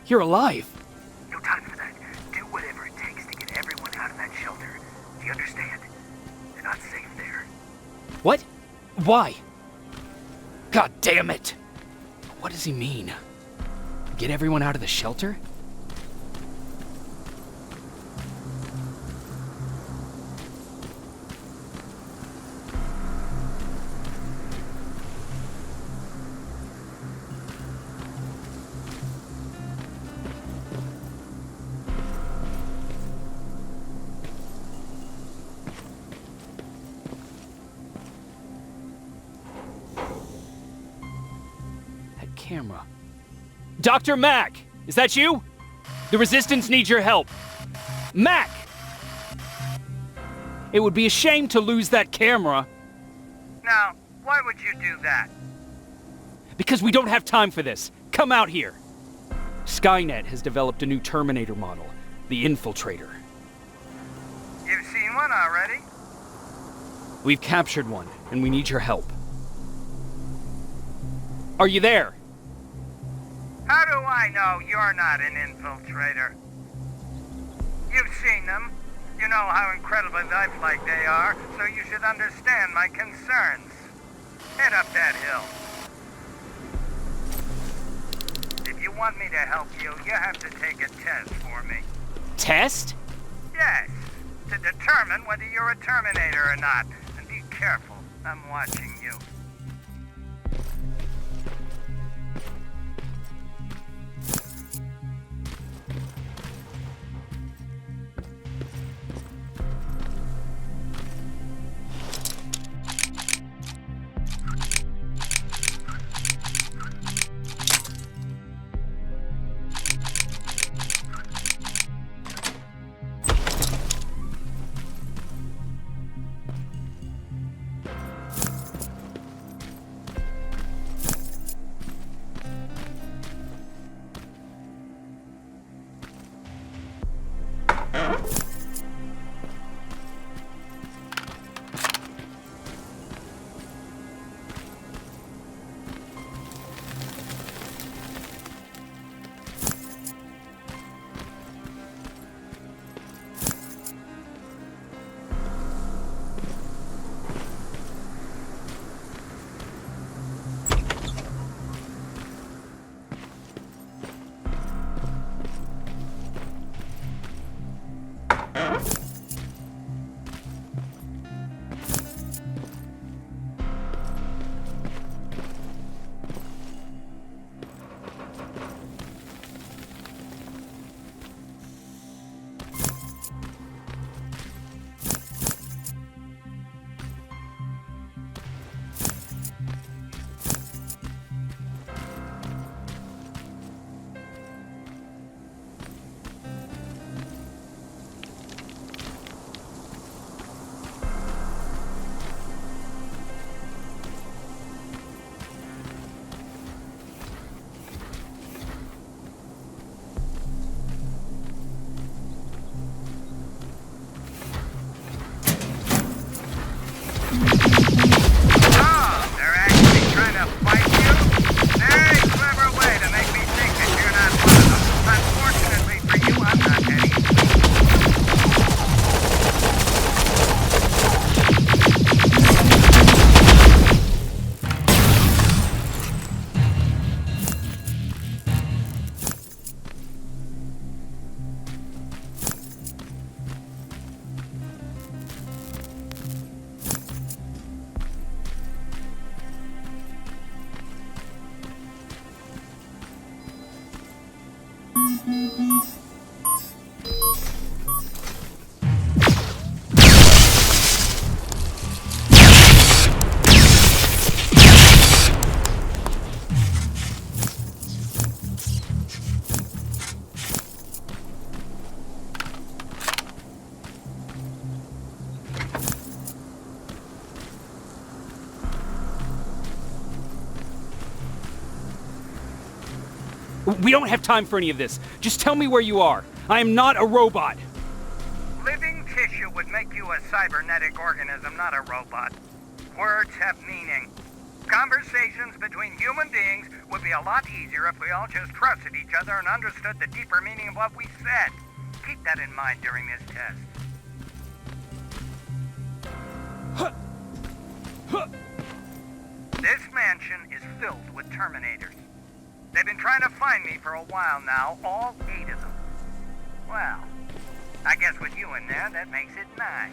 You're alive. No time for that. Do whatever it takes to get everyone out of that shelter. Do you understand? They're not safe there. What? Why? God damn it! What does he mean? Get everyone out of the shelter? Camera. Dr. Mack! Is that you? The Resistance needs your help. Mack! It would be a shame to lose that camera. Now, why would you do that? Because we don't have time for this. Come out here. Skynet has developed a new Terminator model, the Infiltrator. You've seen one already? We've captured one, and we need your help. Are you there? How do I know you're not an infiltrator? You've seen them. You know how incredibly lifelike they are, so you should understand my concerns. Head up that hill. If you want me to help you, you have to take a test for me. Test? Yes, to determine whether you're a Terminator or not. And be careful, I'm watching you. We don't have time for any of this. Just tell me where you are. I am not a robot. Living tissue would make you a cybernetic organism, not a robot. Words have meaning. Conversations between human beings would be a lot easier if we all just trusted each other and understood the deeper meaning of what we said. Keep that in mind during this test. This mansion is filled with Terminators. They've been trying to find me for a while now, all 8 of them. Well, I guess with you in there, that makes it 9.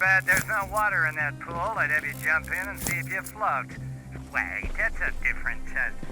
bad there's no water in that pool. I'd have you jump in and see if you float. Wait, that's a different test.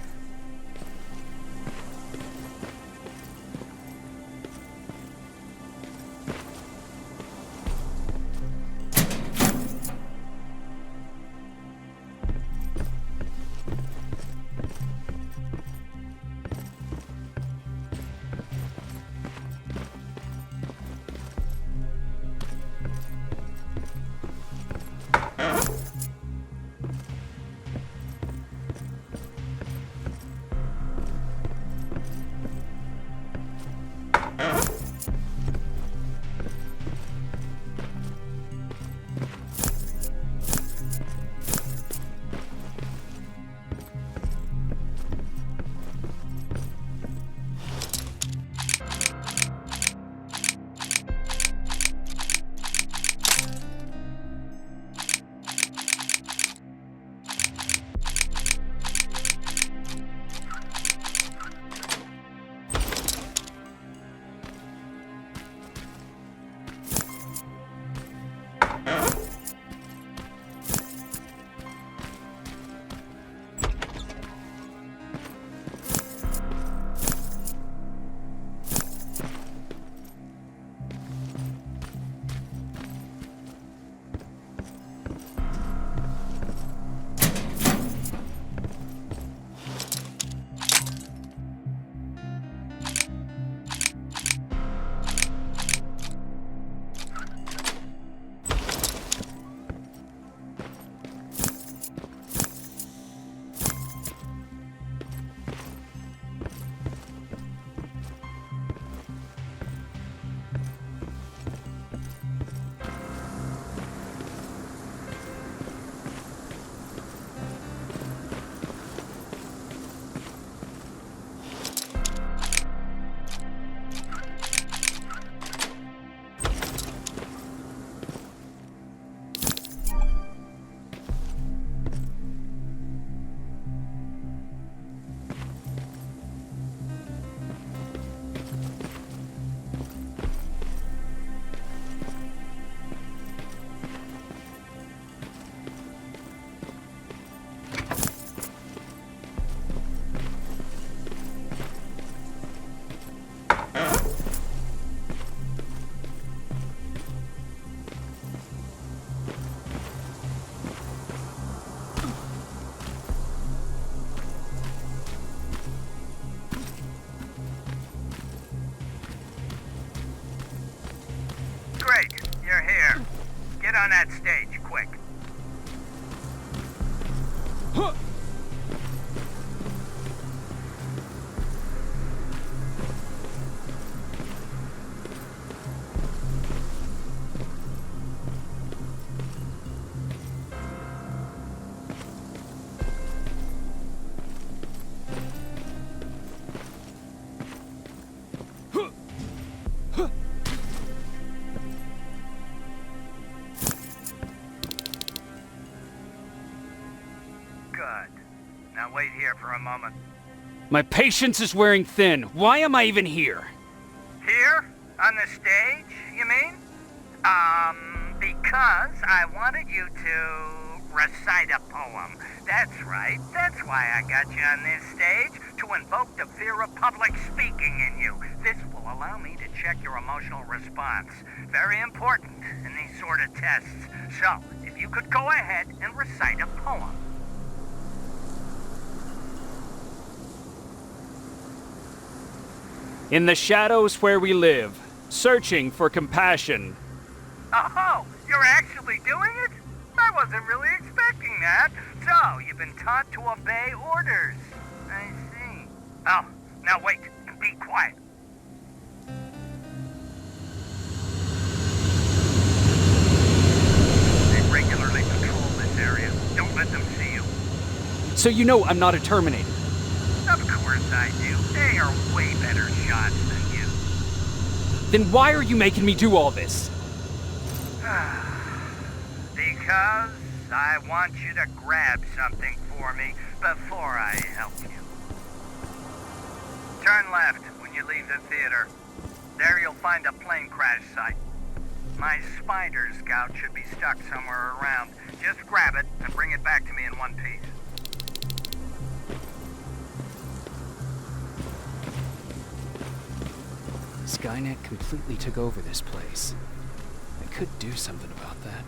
on that stage, quick. Good. Now wait here for a moment. My patience is wearing thin. Why am I even here? Here? On the stage, you mean? Because I wanted you to recite a poem. That's right. That's why I got you on this stage, to invoke the fear of public speaking in you. This will allow me to check your emotional response. Very important in these sort of tests. So, if you could go ahead and recite a poem. In the shadows where we live, searching for compassion. Oh, you're actually doing it? I wasn't really expecting that. So, you've been taught to obey orders. I see. Oh, now wait, and be quiet. They regularly patrol this area. Don't let them see you. So you know I'm not a Terminator. Of course I do. They are way better shots than you. Then why are you making me do all this? Because I want you to grab something for me before I help you. Turn left when you leave the theater. There you'll find a plane crash site. My spider scout should be stuck somewhere around. Just grab it and bring it back to me in one piece. Skynet completely took over this place. I could do something about that.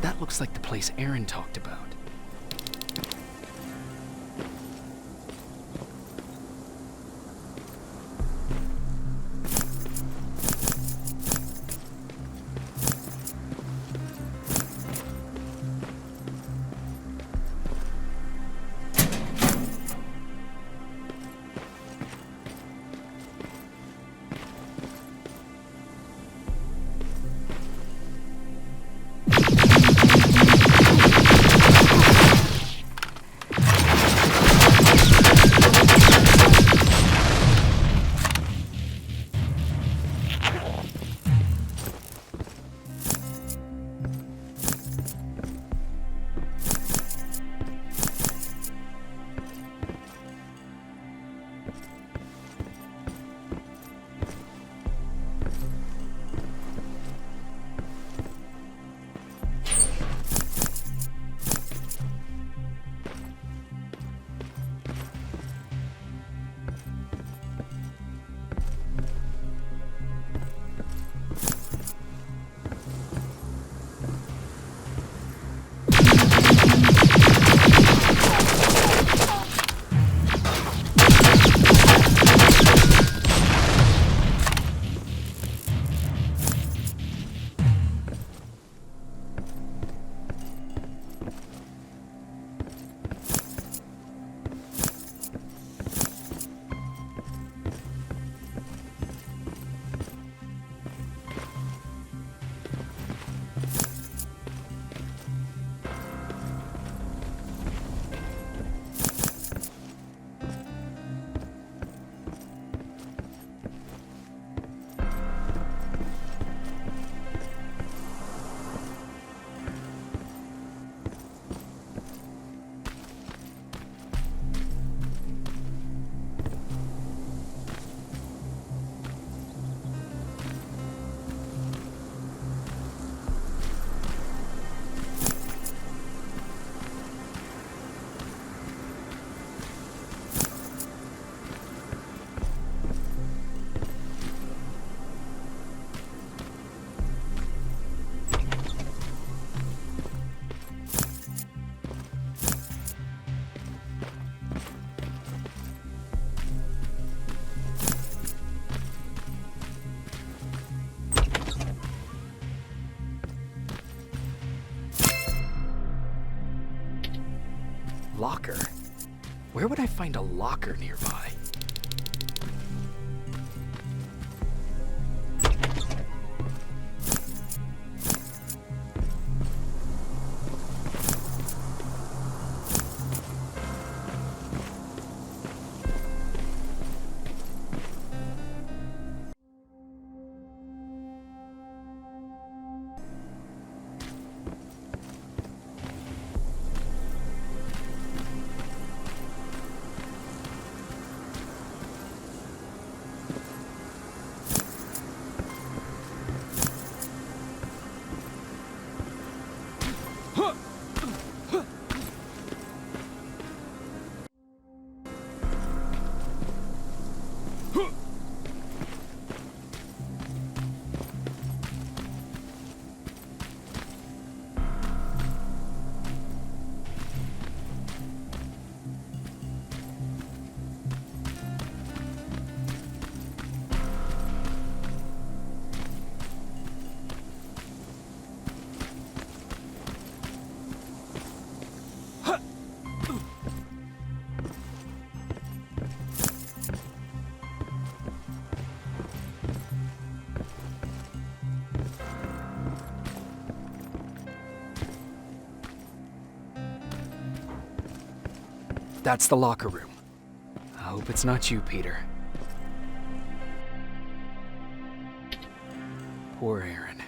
That looks like the place Aaron talked about. Locker? Where would I find a locker nearby? That's the locker room. I hope it's not you, Peter. Poor Aaron.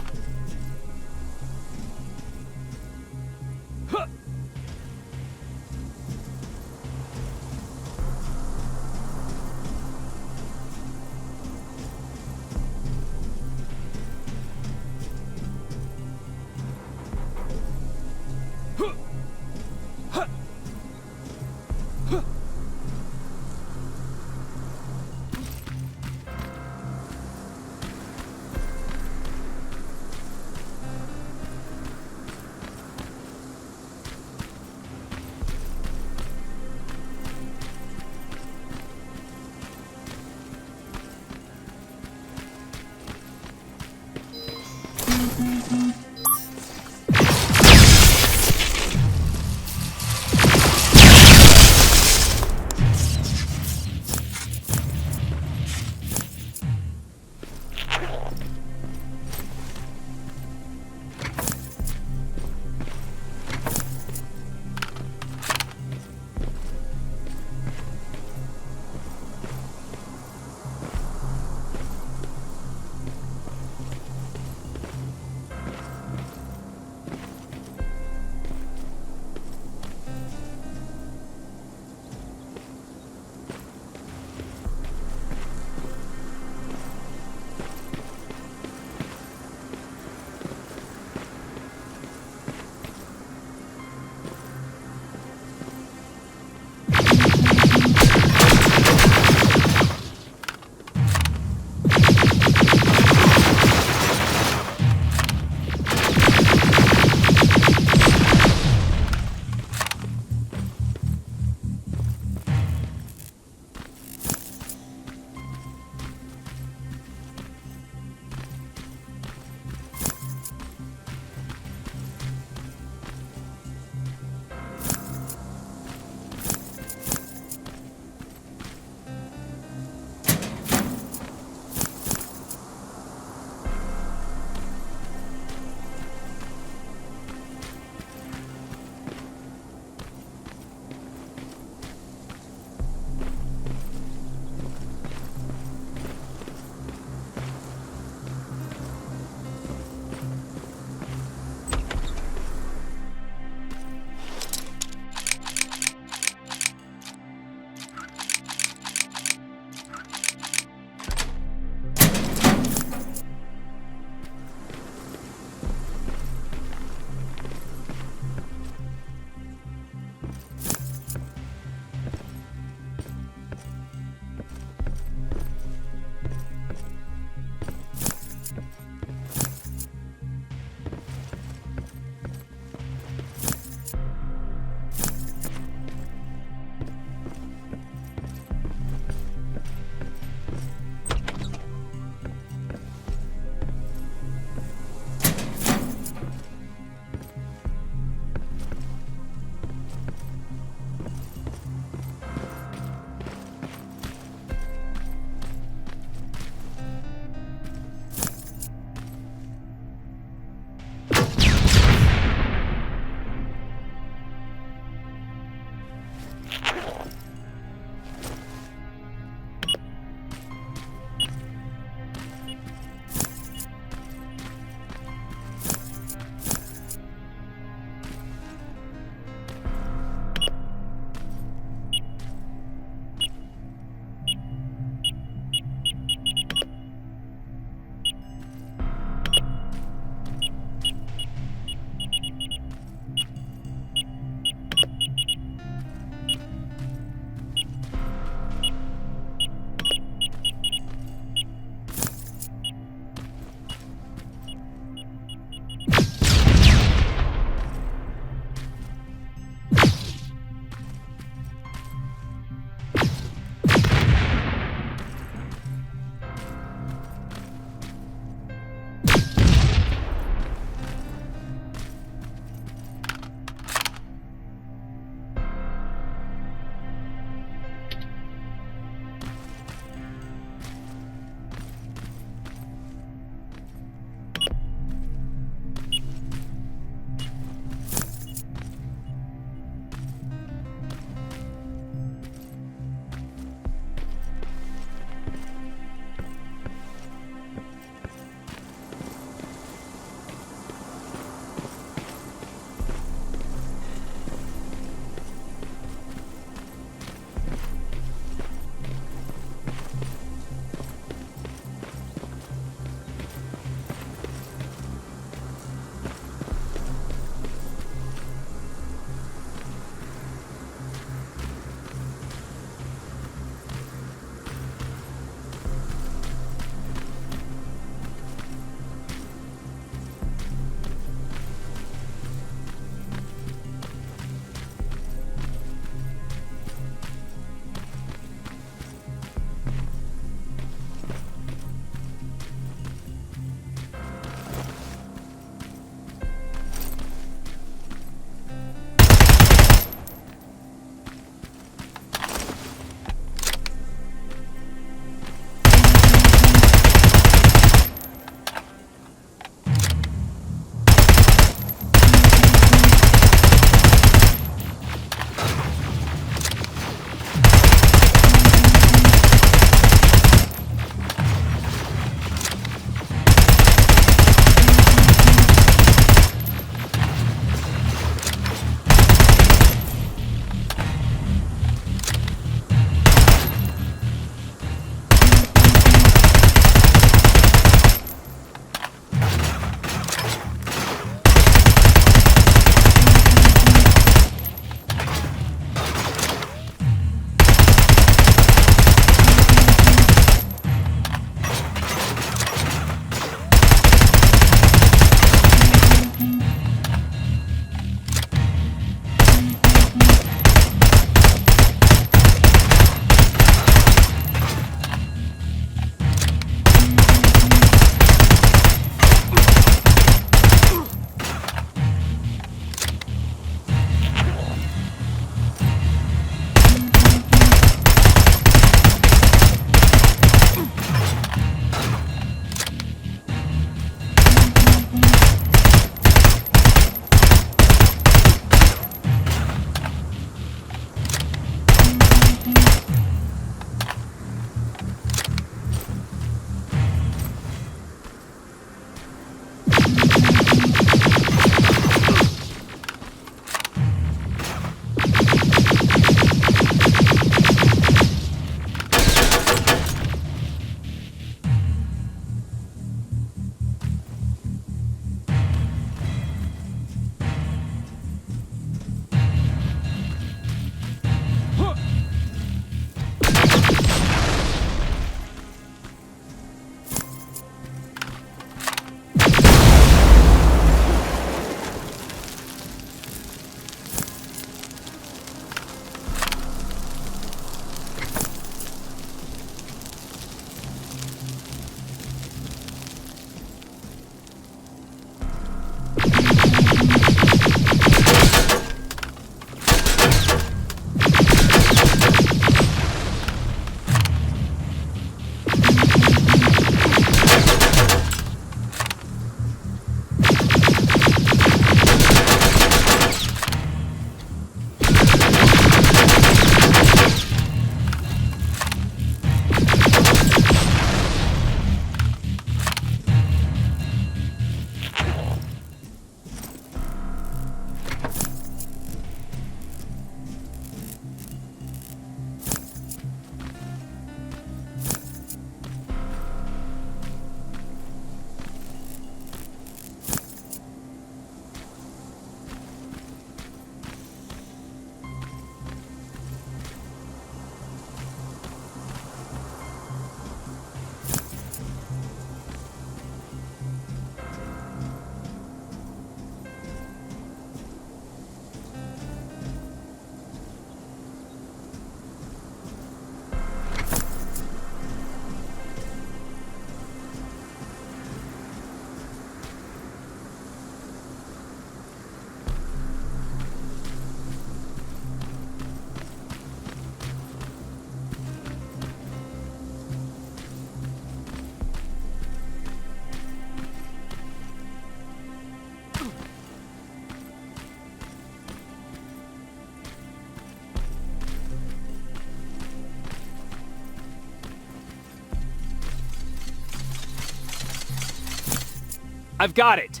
I've got it.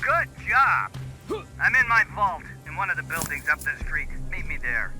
Good job. I'm in my vault in one of the buildings up the street. Meet me there.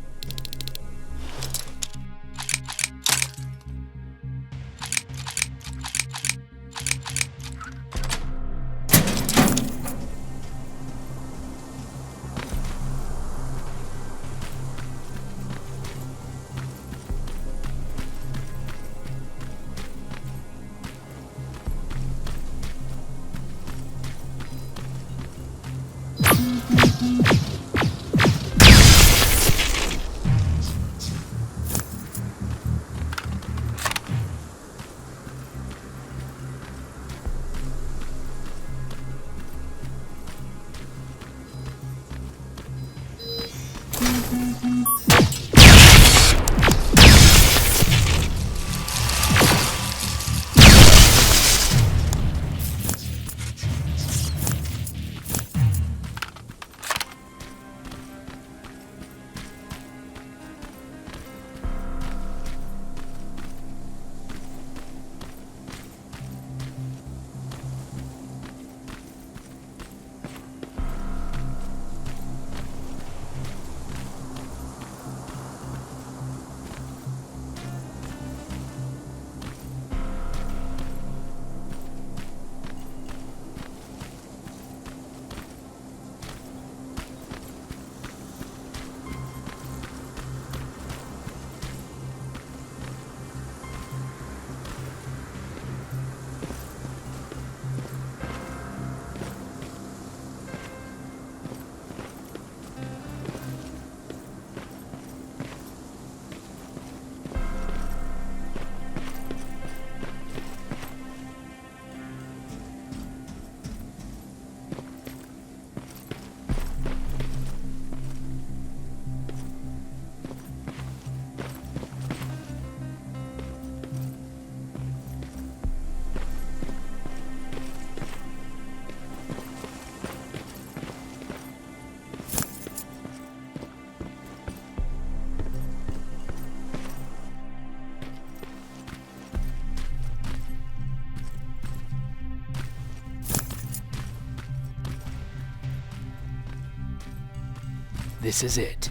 This is it.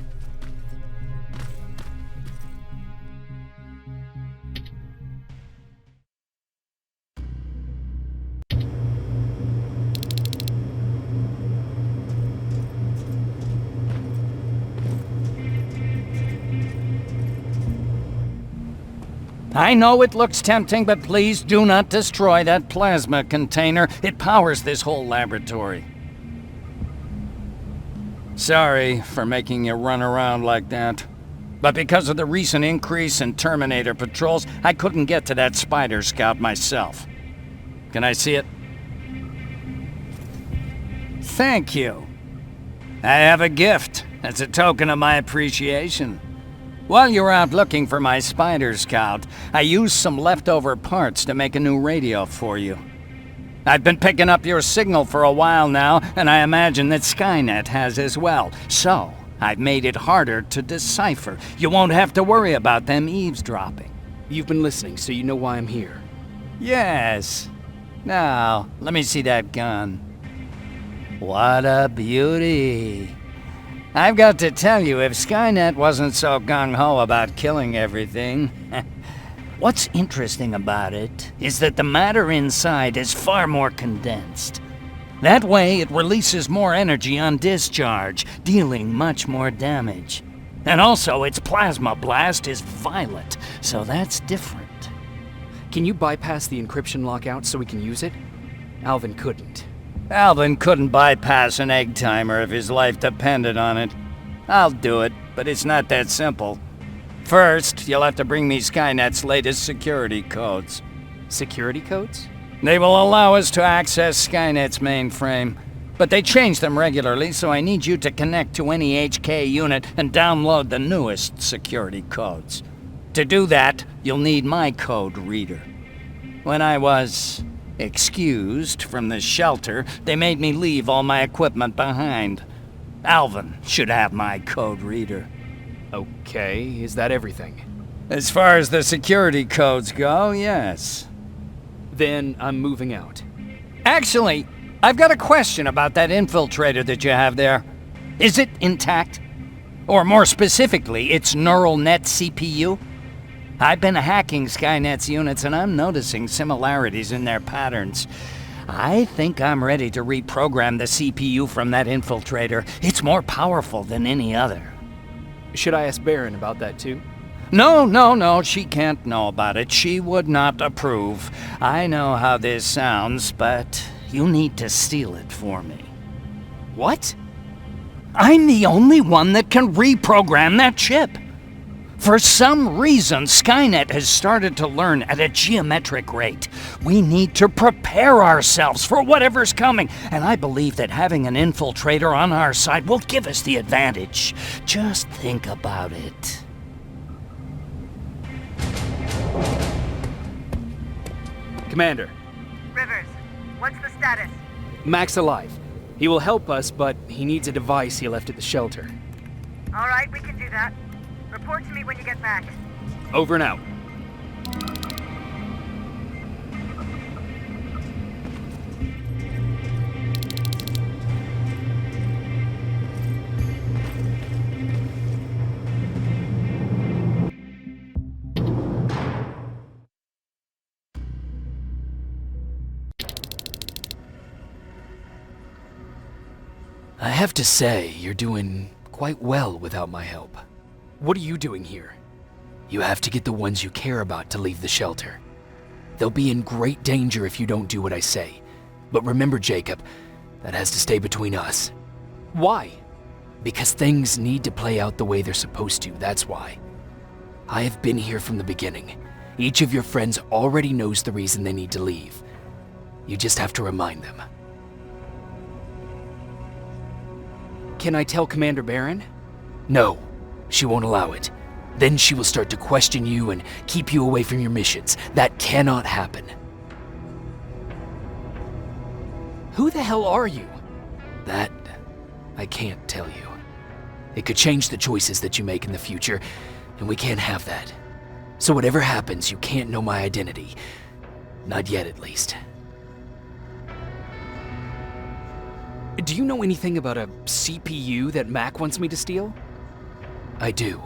I know it looks tempting, but please do not destroy that plasma container. It powers this whole laboratory. Sorry for making you run around like that. But because of the recent increase in Terminator patrols, I couldn't get to that spider scout myself. Can I see it? Thank you. I have a gift as a token of my appreciation. While you were out looking for my spider scout, I used some leftover parts to make a new radio for you. I've been picking up your signal for a while now, and I imagine that Skynet has as well. So, I've made it harder to decipher. You won't have to worry about them eavesdropping. You've been listening, so you know why I'm here. Yes. Now, let me see that gun. What a beauty. I've got to tell you, if Skynet wasn't so gung-ho about killing everything... What's interesting about it is that the matter inside is far more condensed. That way, it releases more energy on discharge, dealing much more damage. And also, its plasma blast is violet, so that's different. Can you bypass the encryption lockout so we can use it? Alvin couldn't. Alvin couldn't bypass an egg timer if his life depended on it. I'll do it, but it's not that simple. First, you'll have to bring me Skynet's latest security codes. Security codes? They will allow us to access Skynet's mainframe, but they change them regularly, so I need you to connect to any HK unit and download the newest security codes. To do that, you'll need my code reader. When I was excused from the shelter, they made me leave all my equipment behind. Alvin should have my code reader. Okay, is that everything? As far as the security codes go, yes. Then I'm moving out. Actually, I've got a question about that infiltrator that you have there. Is it intact? Or more specifically, its neural net CPU? I've been hacking Skynet's units and I'm noticing similarities in their patterns. I think I'm ready to reprogram the CPU from that infiltrator. It's more powerful than any other. Should I ask Baron about that too? No, she can't know about it. She would not approve. I know how this sounds, but you need to steal it for me. What? I'm the only one that can reprogram that chip. For some reason, Skynet has started to learn at a geometric rate. We need to prepare ourselves for whatever's coming, and I believe that having an infiltrator on our side will give us the advantage. Just think about it. Commander, Rivers, what's the status? Mack's alive. He will help us, but he needs a device he left at the shelter. All right, we can do that. Report to me when you get back. Over and out. I have to say, you're doing quite well without my help. What are you doing here? You have to get the ones you care about to leave the shelter. They'll be in great danger if you don't do what I say. But remember, Jacob, that has to stay between us. Why? Because things need to play out the way they're supposed to, that's why. I have been here from the beginning. Each of your friends already knows the reason they need to leave. You just have to remind them. Can I tell Commander Baron? No, she won't allow it. Then she will start to question you and keep you away from your missions. That cannot happen. Who the hell are you? That, I can't tell you. It could change the choices that you make in the future, and we can't have that. So whatever happens, you can't know my identity. Not yet, at least. Do you know anything about a CPU that Mack wants me to steal? I do.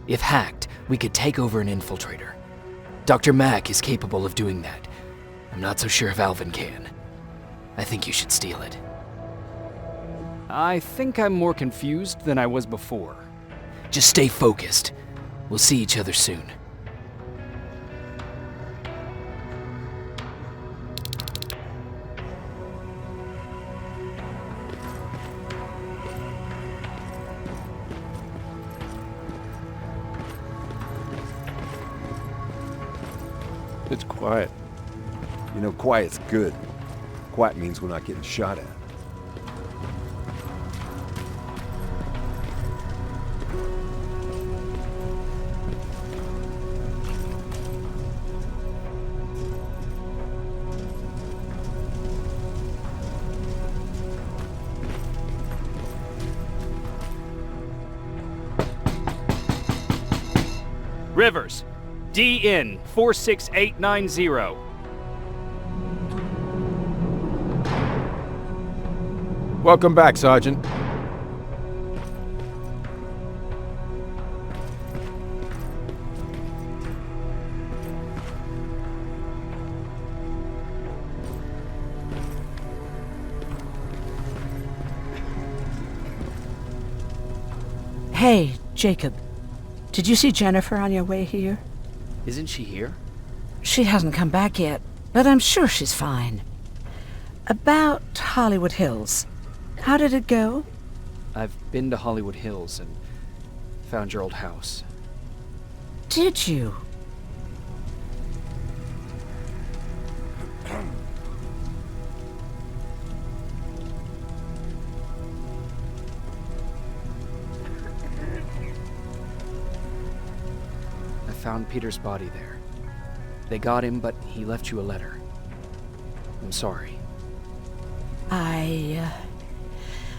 If hacked, we could take over an infiltrator. Dr. Mack is capable of doing that. I'm not so sure if Alvin can. I think you should steal it. I think I'm more confused than I was before. Just stay focused. We'll see each other soon. It's quiet. You know, quiet's good. Quiet means we're not getting shot at. Rivers, DN 46890. Welcome back, Sergeant. Hey, Jacob. Did you see Jennifer on your way here? Isn't she here? She hasn't come back yet, but I'm sure she's fine. About Hollywood Hills. How did it go? I've been to Hollywood Hills and found your old house. Did you? I found Peter's body there. They got him, but he left you a letter. I'm sorry.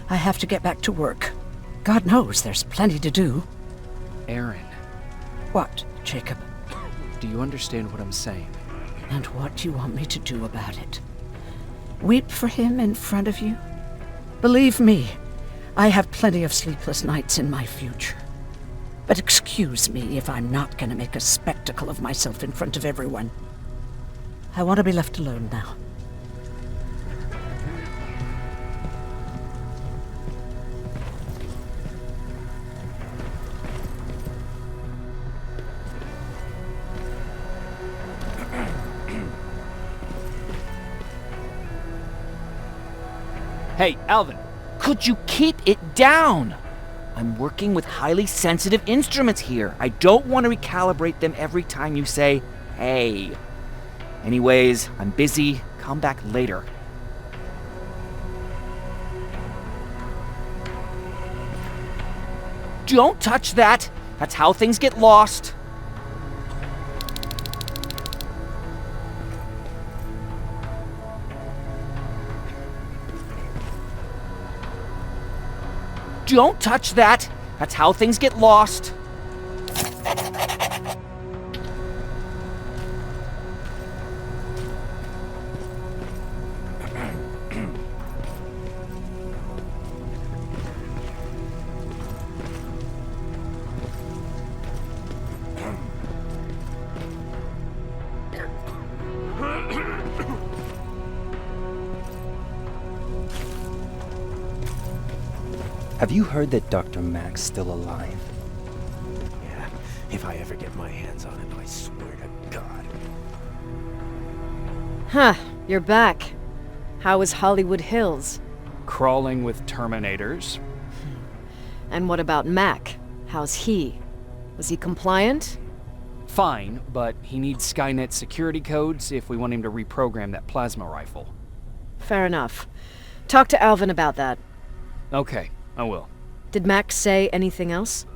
I have to get back to work. God knows there's plenty to do. Aaron, What, Jacob? do you understand what I'm saying? And what do you want me to do about it? Weep for him in front of you? Believe me, I have plenty of sleepless nights in my future. But excuse me if I'm not going to make a spectacle of myself in front of everyone. I want to be left alone now. Hey, Alvin. Could you keep it down? I'm working with highly sensitive instruments here. I don't want to recalibrate them every time you say, hey. Anyways, I'm busy. Come back later. Don't touch that. That's how things get lost. Don't touch that. That's how things get lost. Have you heard that Dr. Mack's still alive? Yeah, if I ever get my hands on him, I swear to God. Huh, you're back. How is Hollywood Hills? Crawling with Terminators. And what about Mack? How's he? Was he compliant? Fine, but he needs Skynet security codes if we want him to reprogram that plasma rifle. Fair enough. Talk to Alvin about that. Okay, I will. Did Mack say anything else?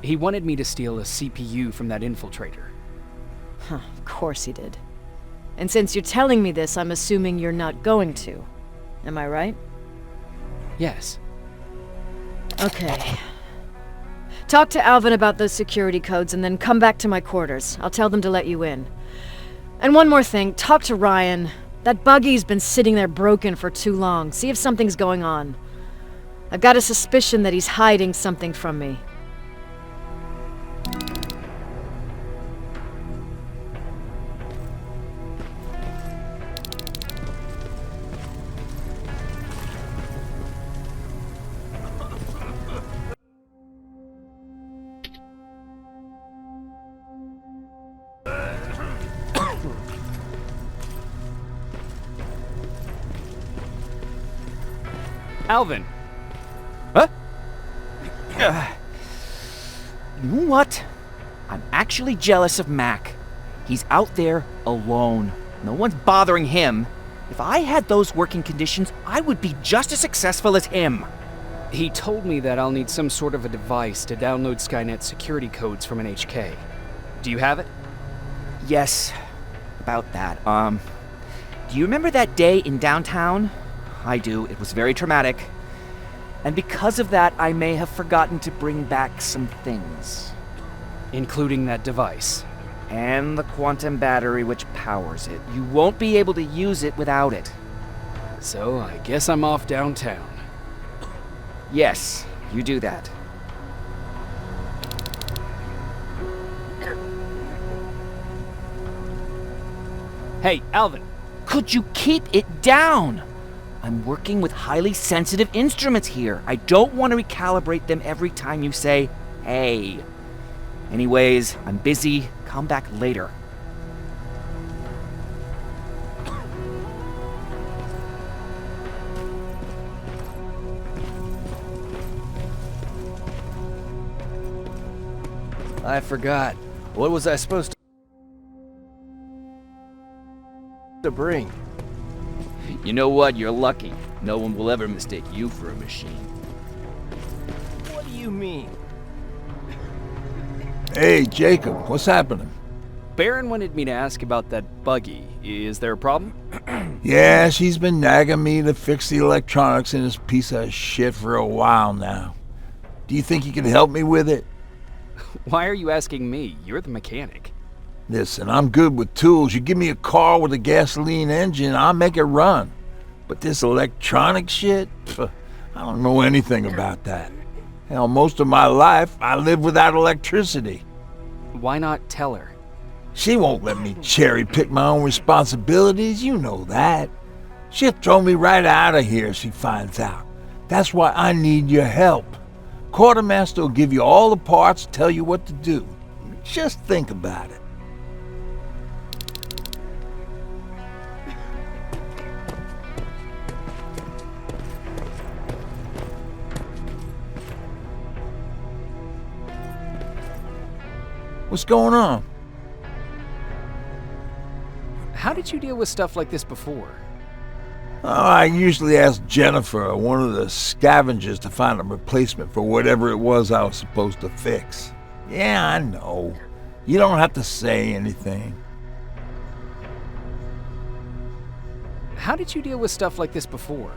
He wanted me to steal a CPU from that infiltrator. Huh, of course he did. And since you're telling me this, I'm assuming you're not going to. Am I right? Yes. Okay. Talk to Alvin about those security codes and then come back to my quarters. I'll tell them to let you in. And one more thing, talk to Ryan. That buggy's been sitting there broken for too long. See if something's going on. I've got a suspicion that he's hiding something from me. Alvin! Huh? You know what? I'm actually jealous of Mack. He's out there alone. No one's bothering him. If I had those working conditions, I would be just as successful as him. He told me that I'll need some sort of a device to download Skynet security codes from an HK. Do you have it? Yes, about that. Do you remember that day in downtown? I do. It was very traumatic. And because of that, I may have forgotten to bring back some things. Including that device. And the quantum battery which powers it. You won't be able to use it without it. So I guess I'm off downtown. Yes, you do that. Hey, Alvin! Could you keep it down? I'm working with highly sensitive instruments here. I don't want to recalibrate them every time you say, hey. Anyways, I'm busy. Come back later. I forgot. What was I supposed to bring? You know what? You're lucky. No one will ever mistake you for a machine. What do you mean? Hey, Jacob, what's happening? Baron wanted me to ask about that buggy. Is there a problem? Yeah, she's been nagging me to fix the electronics in this piece of shit for a while now. Do you think you can help me with it? Why are you asking me? You're the mechanic. Listen, I'm good with tools. You give me a car with a gasoline engine, I'll make it run. But this electronic shit, I don't know anything about that. Hell, most of my life, I lived without electricity. Why not tell her? She won't let me cherry-pick my own responsibilities, you know that. She'll throw me right out of here if she finds out. That's why I need your help. Quartermaster will give you all the parts, tell you what to do. Just think about it. What's going on? How did you deal with stuff like this before? Oh, I usually ask Jennifer or one of the scavengers to find a replacement for whatever it was I was supposed to fix. Yeah, I know. You don't have to say anything. How did you deal with stuff like this before?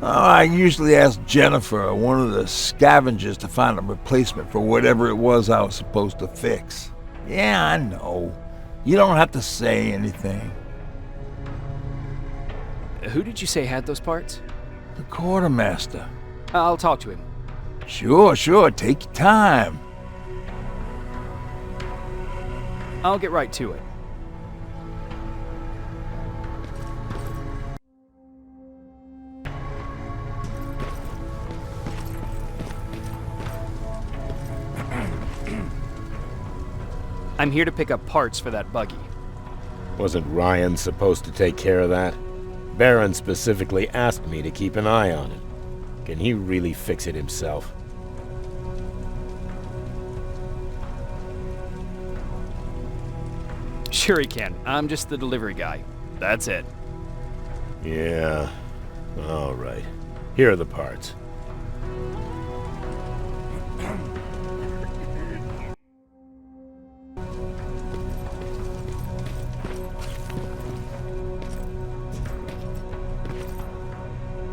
Oh, I usually ask Jennifer or one of the scavengers to find a replacement for whatever it was I was supposed to fix. Yeah, I know. You don't have to say anything. Who did you say had those parts? The quartermaster. I'll talk to him. Sure, take your time. I'll get right to it. I'm here to pick up parts for that buggy. Wasn't Ryan supposed to take care of that? Baron specifically asked me to keep an eye on it. Can he really fix it himself? Sure he can. I'm just the delivery guy. That's it. Yeah. All right. Here are the parts.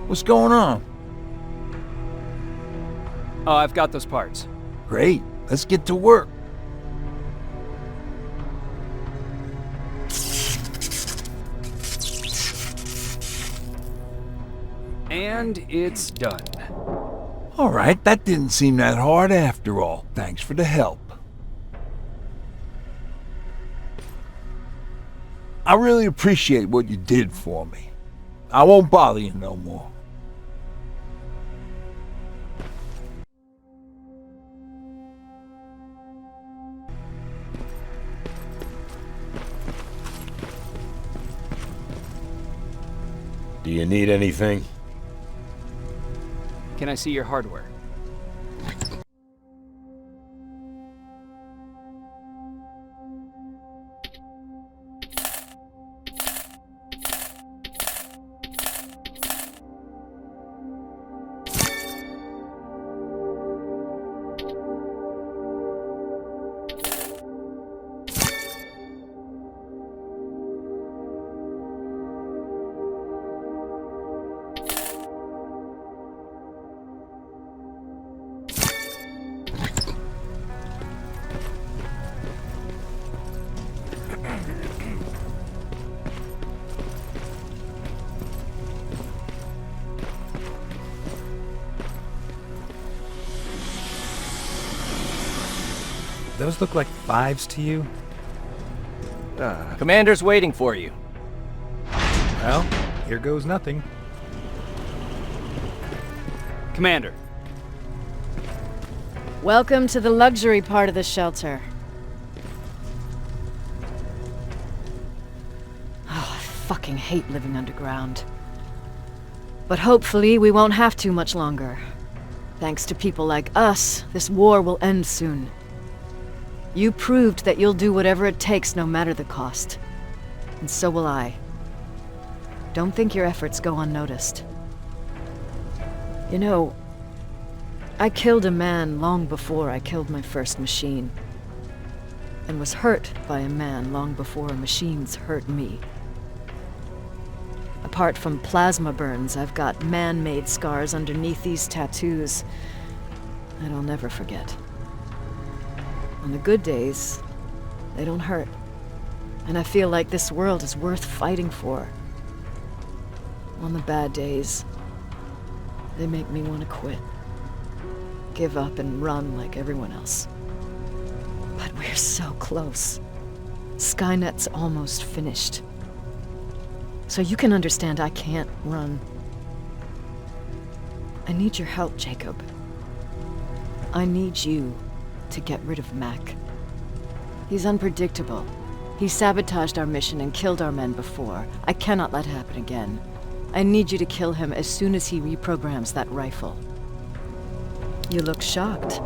What's going on? Oh, I've got those parts. Great. Let's get to work. And it's done. All right, that didn't seem that hard after all. Thanks for the help. I really appreciate what you did for me. I won't bother you no more. Do you need anything? Can I see your hardware? Those look like 5s to you? Commander's waiting for you. Well, here goes nothing. Commander. Welcome to the luxury part of the shelter. Oh, I fucking hate living underground. But hopefully we won't have to much longer. Thanks to people like us, this war will end soon. You proved that you'll do whatever it takes no matter the cost. And so will I. Don't think your efforts go unnoticed. You know, I killed a man long before I killed my first machine. And was hurt by a man long before machines hurt me. Apart from plasma burns, I've got man-made scars underneath these tattoos that I'll never forget. On the good days, They don't hurt. And I feel like this world is worth fighting for. On the bad days, they make me want to quit. Give up and run like everyone else. But we're so close. Skynet's almost finished. So you can understand I can't run. I need your help, Jacob. I need you to get rid of Mack. He's unpredictable. He sabotaged our mission and killed our men before. I cannot let it happen again. I need you to kill him as soon as he reprograms that rifle. You look shocked.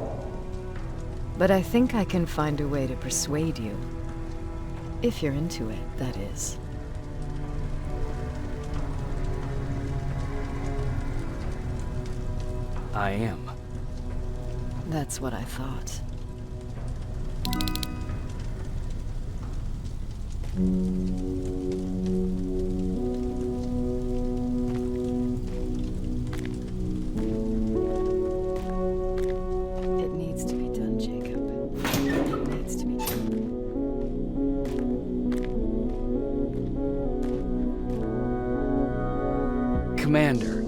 But I think I can find a way to persuade you. If you're into it, that is. I am. That's what I thought. It needs to be done, Jacob. It needs to be done. Commander,